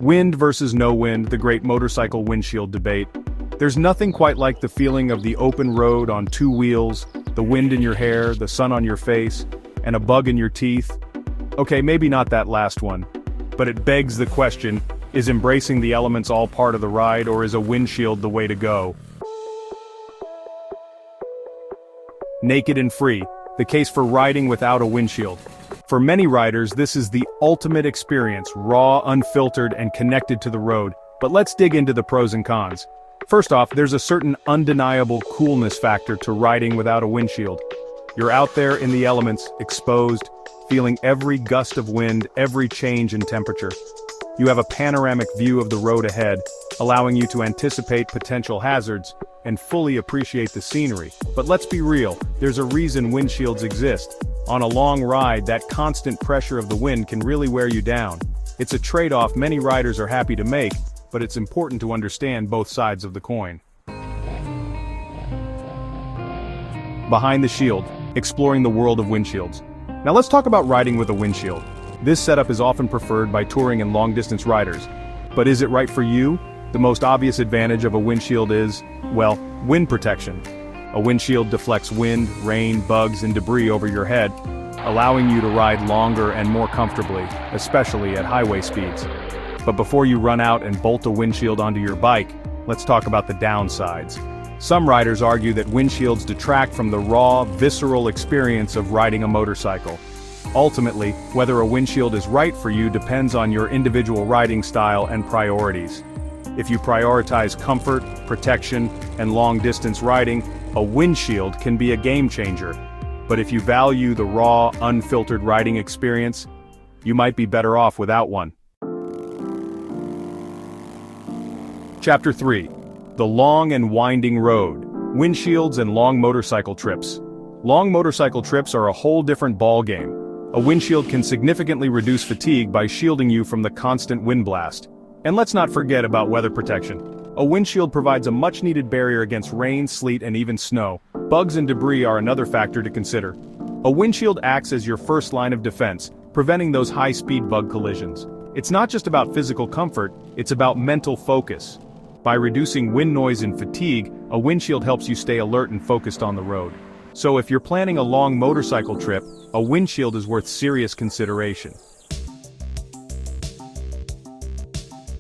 Wind versus no wind, the great motorcycle windshield debate. There's nothing quite like the feeling of the open road on two wheels, the wind in your hair, the sun on your face, and a bug in your teeth. Okay, maybe not that last one. But it begs the question, is embracing the elements all part of the ride, or is a windshield the way to go? Naked and free, the case for riding without a windshield. For many riders, this is the ultimate experience, raw, unfiltered, and connected to the road. But let's dig into the pros and cons. First off, there's a certain undeniable coolness factor to riding without a windshield. You're out there in the elements, exposed, feeling every gust of wind, every change in temperature. You have a panoramic view of the road ahead, allowing you to anticipate potential hazards and fully appreciate the scenery. But let's be real, there's a reason windshields exist. On a long ride, that constant pressure of the wind can really wear you down. It's a trade-off many riders are happy to make, but it's important to understand both sides of the coin. Behind the shield, exploring the world of windshields. Now let's talk about riding with a windshield. This setup is often preferred by touring and long-distance riders. But is it right for you? The most obvious advantage of a windshield is, well, wind protection. A windshield deflects wind, rain, bugs, and debris over your head, allowing you to ride longer and more comfortably, especially at highway speeds. But before you run out and bolt a windshield onto your bike, let's talk about the downsides. Some riders argue that windshields detract from the raw, visceral experience of riding a motorcycle. Ultimately, whether a windshield is right for you depends on your individual riding style and priorities. If you prioritize comfort, protection, and long-distance riding, a windshield can be a game-changer. But if you value the raw, unfiltered riding experience, you might be better off without one. Chapter 3. The long and winding road. Windshields and long motorcycle trips. Long motorcycle trips are a whole different ballgame. A windshield can significantly reduce fatigue by shielding you from the constant wind blast. And let's not forget about weather protection. A windshield provides a much-needed barrier against rain, sleet, and even snow. Bugs and debris are another factor to consider. A windshield acts as your first line of defense, preventing those high-speed bug collisions. It's not just about physical comfort, it's about mental focus. By reducing wind noise and fatigue, a windshield helps you stay alert and focused on the road. So if you're planning a long motorcycle trip, a windshield is worth serious consideration.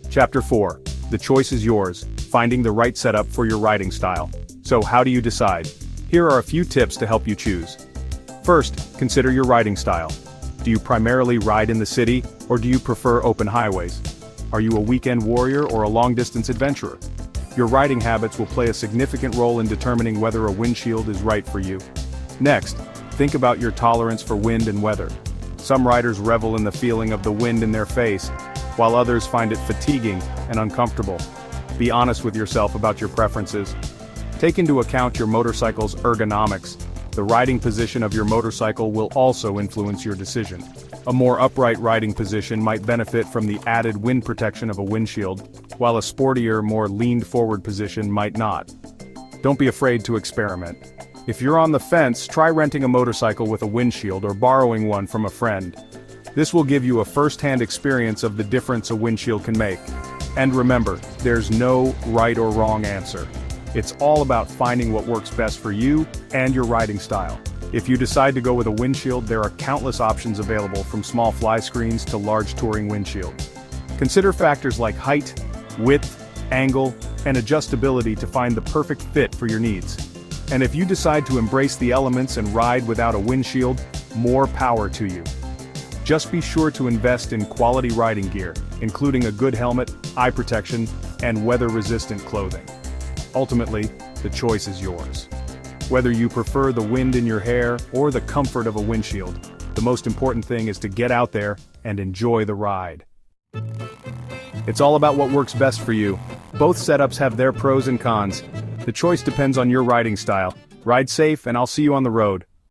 Chapter 4. The choice is yours, finding the right setup for your riding style. So how do you decide? Here are a few tips to help you choose. First, consider your riding style. Do you primarily ride in the city, or do you prefer open highways? Are you a weekend warrior or a long-distance adventurer? Your riding habits will play a significant role in determining whether a windshield is right for you. Next, think about your tolerance for wind and weather. Some riders revel in the feeling of the wind in their face, while others find it fatiguing and uncomfortable. Be honest with yourself about your preferences. Take into account your motorcycle's ergonomics. The riding position of your motorcycle will also influence your decision. A more upright riding position might benefit from the added wind protection of a windshield, while a sportier, more leaned-forward position might not. Don't be afraid to experiment. If you're on the fence, try renting a motorcycle with a windshield or borrowing one from a friend. This will give you a first-hand experience of the difference a windshield can make. And remember, there's no right or wrong answer. It's all about finding what works best for you and your riding style. If you decide to go with a windshield, there are countless options available, from small fly screens to large touring windshields. Consider factors like height, width, angle, and adjustability to find the perfect fit for your needs. And if you decide to embrace the elements and ride without a windshield, more power to you. Just be sure to invest in quality riding gear, including a good helmet, eye protection, and weather-resistant clothing. Ultimately, the choice is yours. Whether you prefer the wind in your hair or the comfort of a windshield, the most important thing is to get out there and enjoy the ride. It's all about what works best for you. Both setups have their pros and cons. The choice depends on your riding style. Ride safe, and I'll see you on the road.